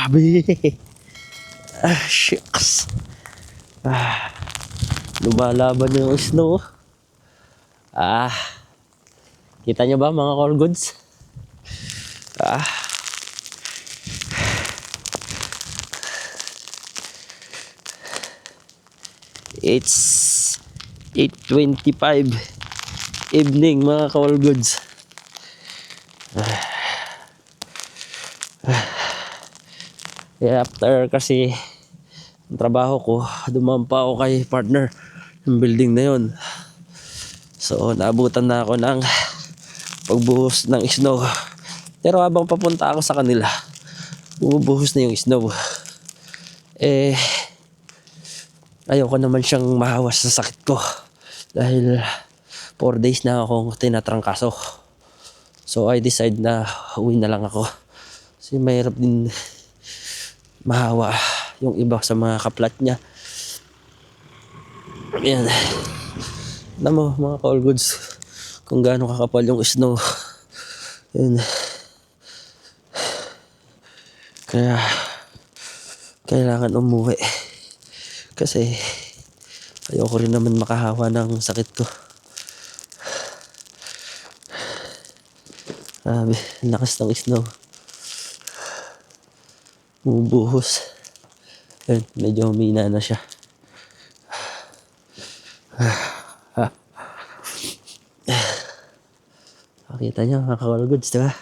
Grabe. Shucks. Lumalaban yung snow. Kita nyo ba mga call goods? It's 8:25 evening mga call goods. After kasi ang trabaho ko, dumampa ako kay partner ng building na yun. So naabutan na ako ng pagbuhos ng snow. Pero habang papunta ako sa kanila, bumubuhos na yung snow. Ayoko naman siyang mahawas sa sakit ko dahil 4 days na akong tinatrangkaso. So I decide na uwi na lang ako. Kasi mahirap din mahawa yung iba sa mga kaplat niya. Ayan. Alam mo mga call goods kung gaano kakapal yung snow. Ayan. Kaya kailangan umuwi. Kasi ayoko rin naman makahawa ng sakit ko. Grabe, lakas ng snow. Bumubuhos. Ayun, medyo humina na siya. Makita niyo mga call goods, diba?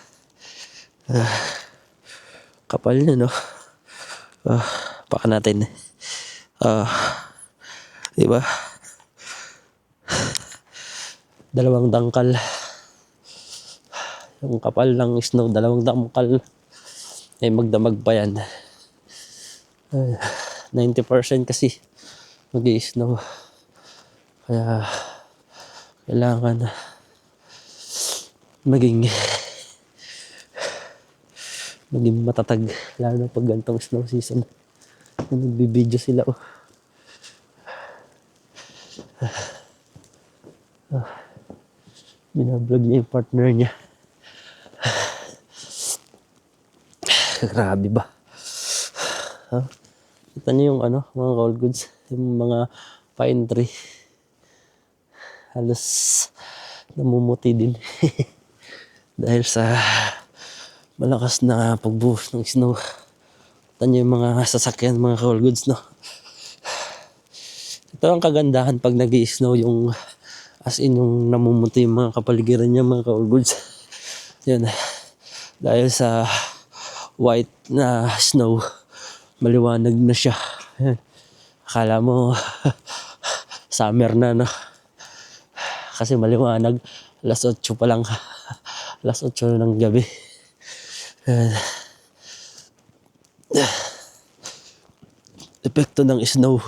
Kapal na, no? Baka natin. Diba? 2 dangkal. Yung kapal ng snow, 2 dangkal. Magdamag pa yan. 90% kasi mag-i-snow. Kaya kailangan maging matatag, lalo na pag gantong snow season. Nagbibideo sila. Binablog niya yung partner niya. Grabe ba? Kita niyo yung mga call goods, yung mga pine tree. Halos namumuti din. Dahil sa malakas na pagbuhos ng snow. Kita niyo yung mga sasakyan, mga call goods, no? Ito ang kagandahan pag nag-i-snow, yung as in yung namumuti yung mga kapaligiran niya, mga call goods. Yun. Dahil sa white na snow, maliwanag na siya. Akala mo summer na, no? Kasi maliwanag, 8:00 pa lang. 8:00 ng gabi. Epekto ng snow.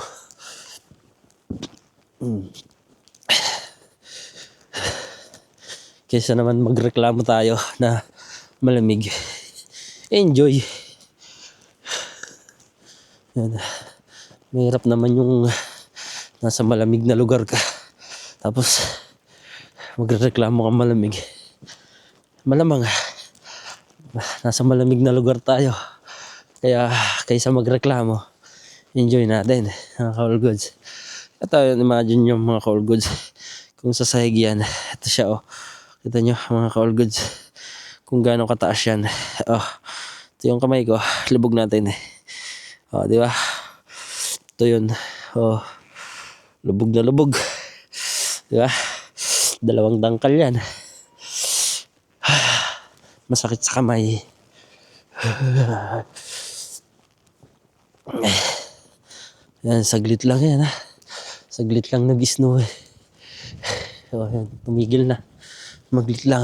Kaysa naman magreklamo tayo na malamig, enjoy. Yan. Mahirap naman yung nasa malamig na lugar ka tapos magreklamo ka malamig. Malamang nasa malamig na lugar tayo, kaya kaysa magreklamo, enjoy natin mga call goods. Ito, imagine yung mga call goods kung sa sahig yan. Ito siya, kita nyo mga call goods kung gaano kataas yan. Ito yung kamay ko, lubog natin. Di ba? Ito yun. Lubog na lubog. Di ba? 2 dangkal yan. Masakit sa kamay. Yan, saglit lang yan, ha. Saglit lang nag-snow. Yan, tumigil na. Maglit lang.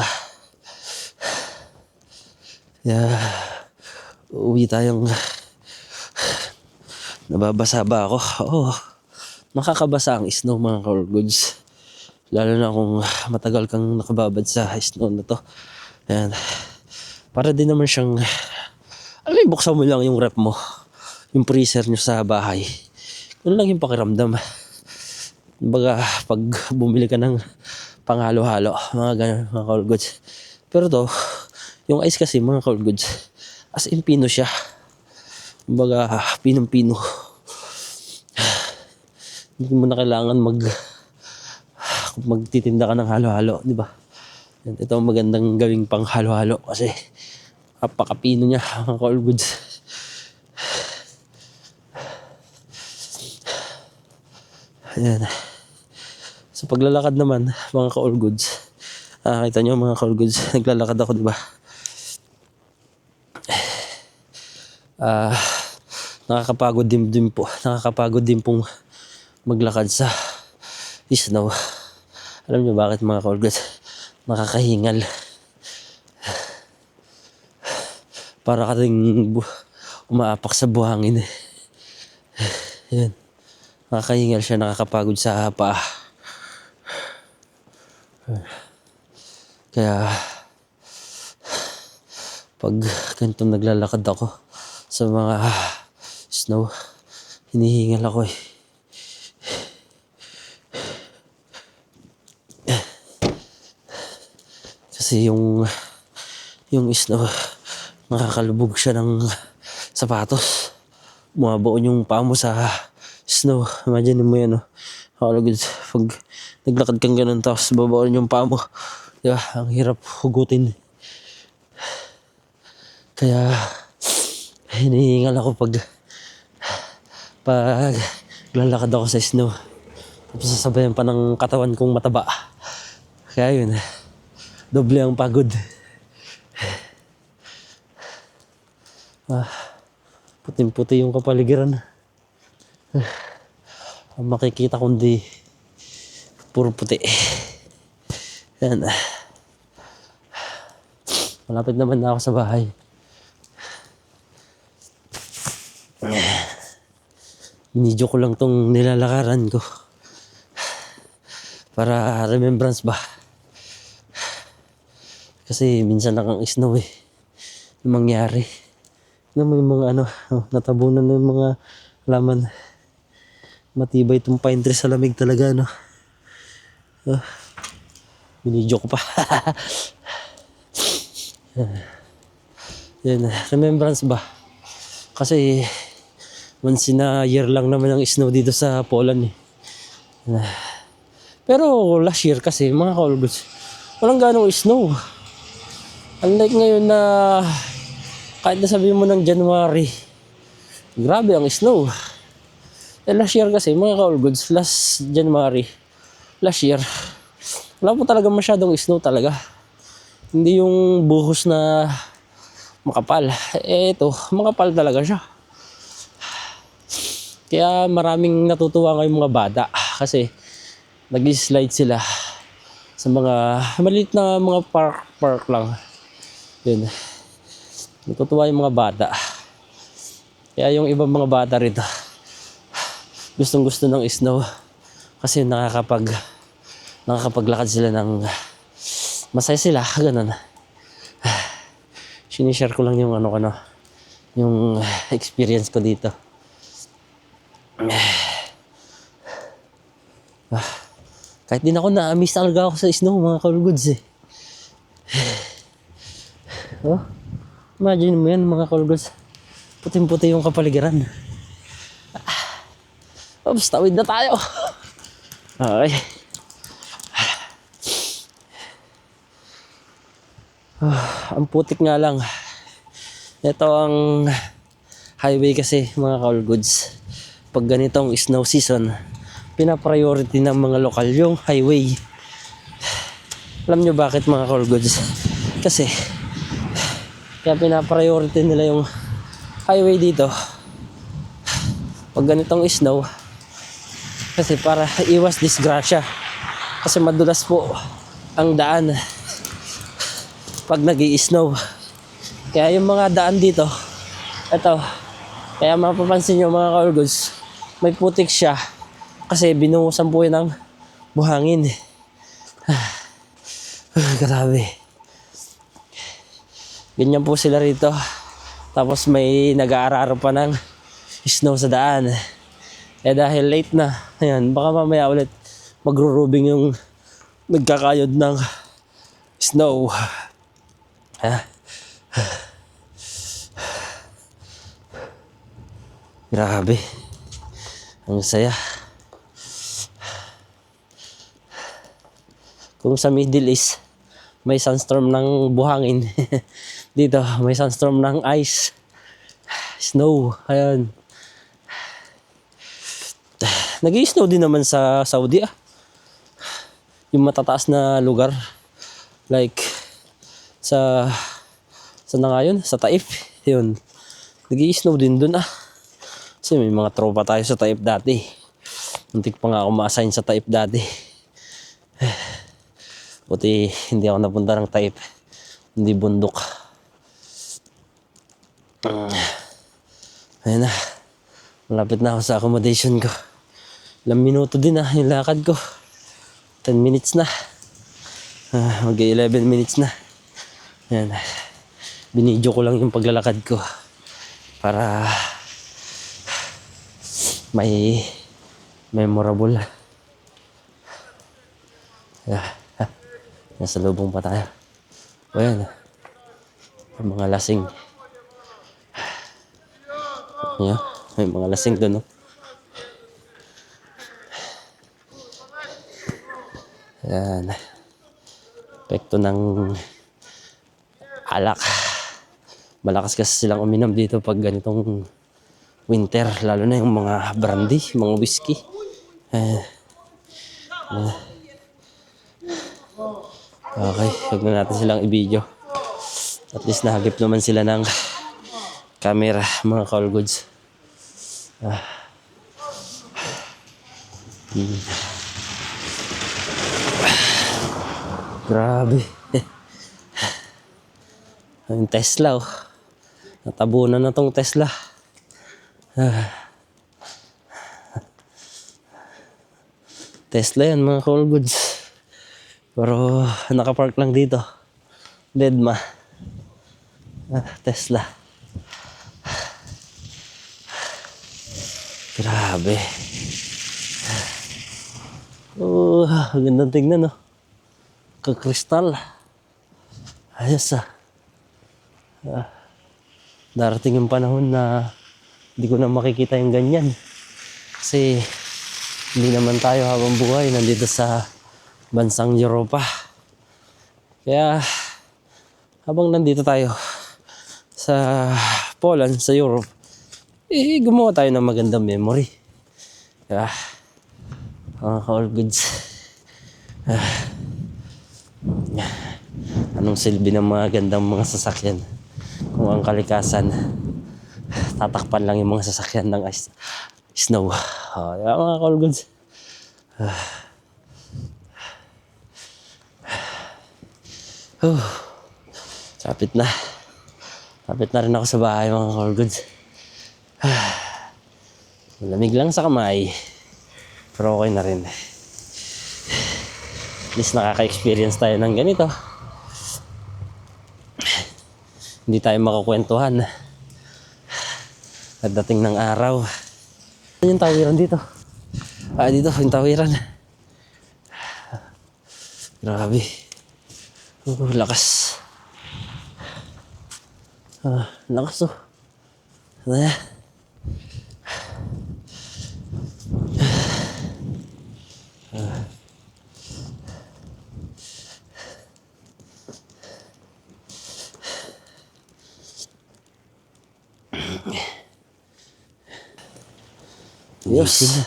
Uwi tayong nababasa ba ako? Nakakabasa ang snow mga call goods. Lalo na kung matagal kang nakababad sa snow na to. Ayan. Para din naman siyang, buksan mo lang yung rep mo, yung freezer nyo sa bahay. Yun lang yung pakiramdam. Baga, pag bumili ka ng panghalo-halo, mga ganun, mga call goods. Pero to, yung ice kasi, mga call goods, as in pino siya. Kumbaga, pinong-pino. Hindi mo na kailangan magtitinda ka ng halo-halo, di ba? Ito ang magandang gawing pang halo-halo kasi napakapino niya mga ka-all goods. Ayan. Sa paglalakad naman mga ka-all goods, kita nyo mga ka-all goods, naglalakad ako, di ba? Nakakapagod din pong maglakad sa snow. Alam nyo bakit mga ka-all goods? Nakakahingal. Para ka rin umaapak sa buhangin. Yan. Nakakahingal siya, nakakapagod sa paa. Kaya pag ganito naglalakad ako sa mga snow, hinihingal ako eh. Kasi yung snow, nakakalubog siya ng sapatos. Bumabaon yung paa mo sa snow. Imagine mo yan, pag naglakad kang ganun tapos babaon yung paa mo, diba? Ang hirap hugutin. Kaya hinihingal ako pag lalakad ako sa snow. Tapos sasabayan pa ng katawan kong mataba. Kaya yun, doble ang pagod. Puting-puti yung kapaligiran. Ang makikita kundi puro puti. Yan. Malapit naman na ako sa bahay. Binidyo ko lang tong nilalakaran ko para remembrance ba. Kasi minsan nakang snow eh yung mangyari na may mga natabunan ng mga laman. Matibay itong pine tree sa lamig talaga, binidyo ko pa. Yan, remembrance ba? Kasi once in a year lang naman ang snow dito sa Poland eh. Pero last year kasi mga ka-all goods, walang ganong snow. Unlike ngayon na kahit nasabihin mo ng January, grabe ang snow. Last year kasi mga ka-all goods, last January, last year, wala po talaga masyadong snow talaga. Hindi yung buhos na makapal. Ito, makapal talaga siya. Kaya maraming natutuwa ngayong mga bata kasi nag-slide sila sa mga maliit na mga park lang. Yun. Natutuwa yung mga bata. Kaya yung ibang mga bata rito, gustong-gusto ng snow kasi nakakapaglakad sila ng masaya sila, ganun. Sinishare ko lang yung yung experience ko dito. Kahit din ako na-amaze talaga ako sa snow mga ka-all goods eh. Imagine mo yan mga ka-all goods, puting-puti yung kapaligiran. Oops, tawid na tayo. Okay. Ang putik nga lang. Ito ang highway kasi mga ka-all goods. Pag ganitong snow season, pinapriority ng mga lokal yung highway. Alam nyo bakit mga ka-all goods? Kasi kaya pinapriority nila yung highway dito pag ganitong snow, kasi para iwas disgrasya. Kasi madulas po ang daan pag nag-i-snow. Kaya yung mga daan dito, ito, kaya mapapansin nyo mga ka-all goods, may putik siya kasi binuhusan po yun ng buhangin. Grabe. Ganyan po sila rito. Tapos may nag-aararo pa ng snow sa daan. Dahil late na, ayan, baka mamaya ulit magro-rubing yung nagkakayod ng snow. Grabe. Ang saya. Kung sa Middle East, may sunstorm ng buhangin. Dito, may sunstorm ng ice. Snow. Ayan. Nag-i-snow din naman sa Saudi yung matataas na lugar. Like, sa na nga yun? Sa Taif. Yun. Nag-i-snow din dun Kasi may mga tropa tayo sa Taif dati. Muntik pa nga ako ma-assign sa Taif dati. Buti hindi ako napunta ng Taif. Hindi bundok. Ayun na. Malapit na ako sa accommodation ko. Ilang minuto din yung lakad ko. 10 minutes na. Mag-11 minutes na. Ayan. Binidyo ko lang yung paglalakad ko. Para may memorable. Nasa lubong pa tayo. O yan. May mga lasing. Yan. May mga lasing doon. Yan. Epekto ng alak. Malakas kasi silang uminom dito pag ganitong winter. Lalo na yung mga brandy, mga whiskey. Okay, huwag na natin silang i-video. At least nahagip naman sila ng camera, mga call goods. Grabe. Yung Tesla natabunan na tong Tesla. Tesla yan, mga call goods. Pero nakapark lang dito. Dedma. Tesla. Grabe. Gandang tingnan Kakristal. Ayos darating yung panahon na hindi ko na makikita yung ganyan. Kasi hindi naman tayo habang buhay nandito sa bansang Europa. Kaya habang nandito tayo sa Poland, sa Europe, gumawa tayo ng magandang memory. Kaya all goods. Anong silbi ng mga gandang mga sasakyan kung ang kalikasan tatakpan lang yung mga sasakyan ng snow. Mga all goods. Sapit na rin ako sa bahay, mga all goods. Malamig lang sa kamay, pero okay na rin. At least nakaka-experience tayo ng ganito. Hindi tayo makakwentuhan at dating ng araw. Ano yung tawiran dito? Dito yung tawiran. Grabe. Lakas. Lakas Ano yan? Yes.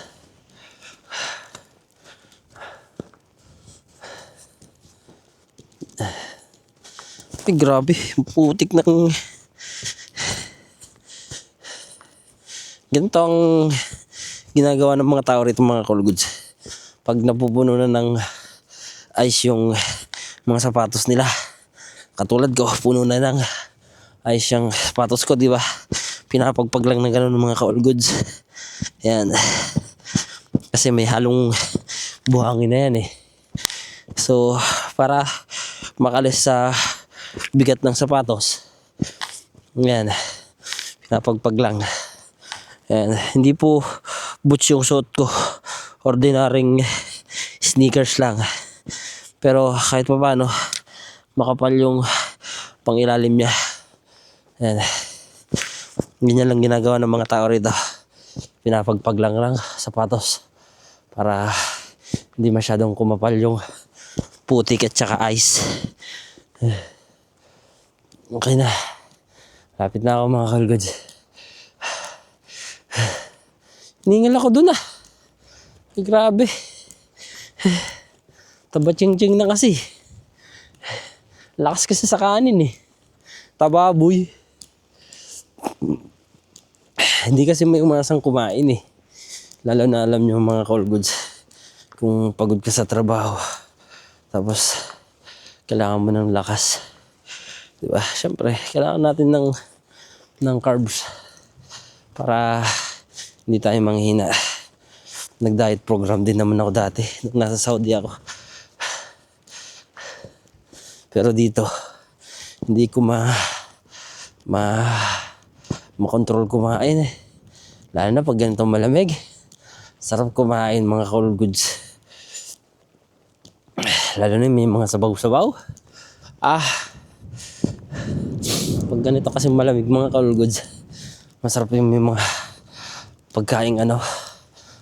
Grabe, putik ng ganito ang ginagawa ng mga tao rito, mga call goods. Pag napupuno na ng ice yung mga sapatos nila, katulad ko, puno na ng ice yung sapatos ko, di ba? Pinapagpag lang ng ganun ng mga call goods. Yan. Kasi may halong buhangin na yan So, para makalis sa bigat ng sapatos, yan, pinapagpag lang. Yan. Hindi po boots yung suot ko, ordinaryong sneakers lang, pero kahit pa paano makapal yung pangilalim niya. Yan. Ganyan lang ginagawa ng mga tao rito. pinapagpag lang sapatos para hindi masyadong kumapal yung putik at saka ice. Okay na. Lapit na ako mga kalgods. Hiningal ako dun ah. Ay, grabe. Taba-ching-ching na kasi. Lakas kasi sa kanin eh. Tababoy. Hindi kasi may umasang kumain eh. Lalo na alam nyo mga kalgods, kung pagod ka sa trabaho, tapos kailangan mo ng lakas. Diba? Siyempre, kailangan natin ng carbs para hindi tayo manghina. Nag-diet program din naman ako dati nung nasa Saudi ako. Pero dito, hindi ko makontrol kumain eh. Lalo na pag ganitong malamig. Sarap kumain mga kalgods. Lalo na may mga sabaw-sabaw. Pag ganito kasi malamig mga kalgods, masarap yung may mga pagkain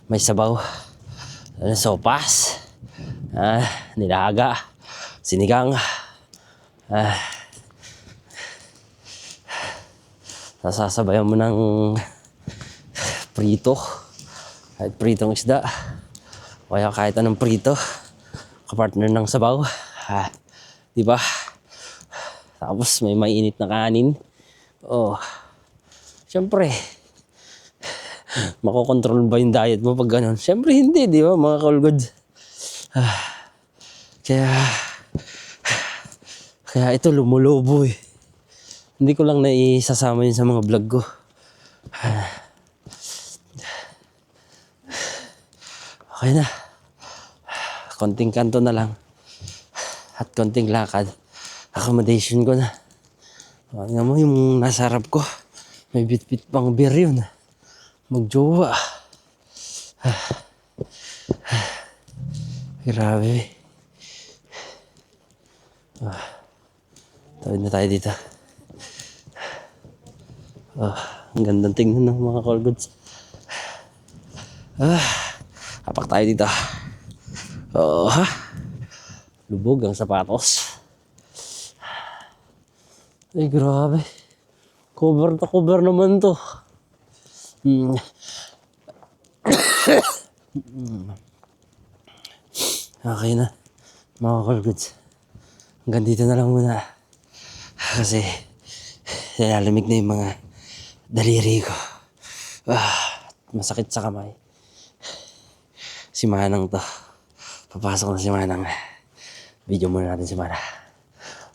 may sabaw. Sopas, nilaga, sinigang, sasabayan mo ng prito, kahit pritong isda, o kaya kahit anong prito, kapartner ng sabaw. Diba? Tapos may mainit na kanin. Siyempre, makokontrol ba yung diet mo pag gano'n? Siyempre hindi, di ba mga kalgods? Kaya ito lumulobo eh. Hindi ko lang naisasama yun sa mga vlog ko. Okay na. Konting kanto na lang. At konting lakad. Accommodation ko na. Tingnan mo yung nasa harap ko. May bit-bit pang beer yun. Magjowa. Grabe. Tawid na tayo dito. Ang gandang tingnan ng mga kalgods. Hapak tayo dito. Lubog ang sapatos. Ay, grabe. Cover na cover naman to. Okay na, mga kalgods. Hanggang dito na lang muna. Kasi lalamig na yung mga daliri ko. Masakit sa kamay. Si Manang to. Papasok na si Manang. Video muna natin si Manang.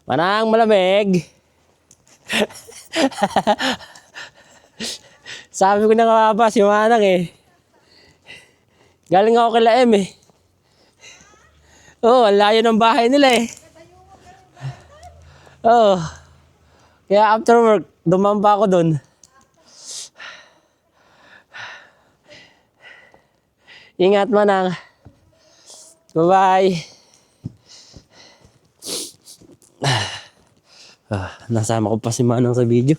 Manang, malamig! Sabi ko na nga ba si Manang eh. Galing ako kila M eh. Ang layo ng bahay nila eh. Kaya after work, dumamba ako dun. Ingat Manang. Bye-bye. Nasama ko pa si Manang sa video.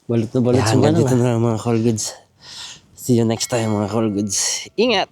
Balot na balot si Manang. Dito na lang mga kalgods. See you next time mga kalgods. Ingat!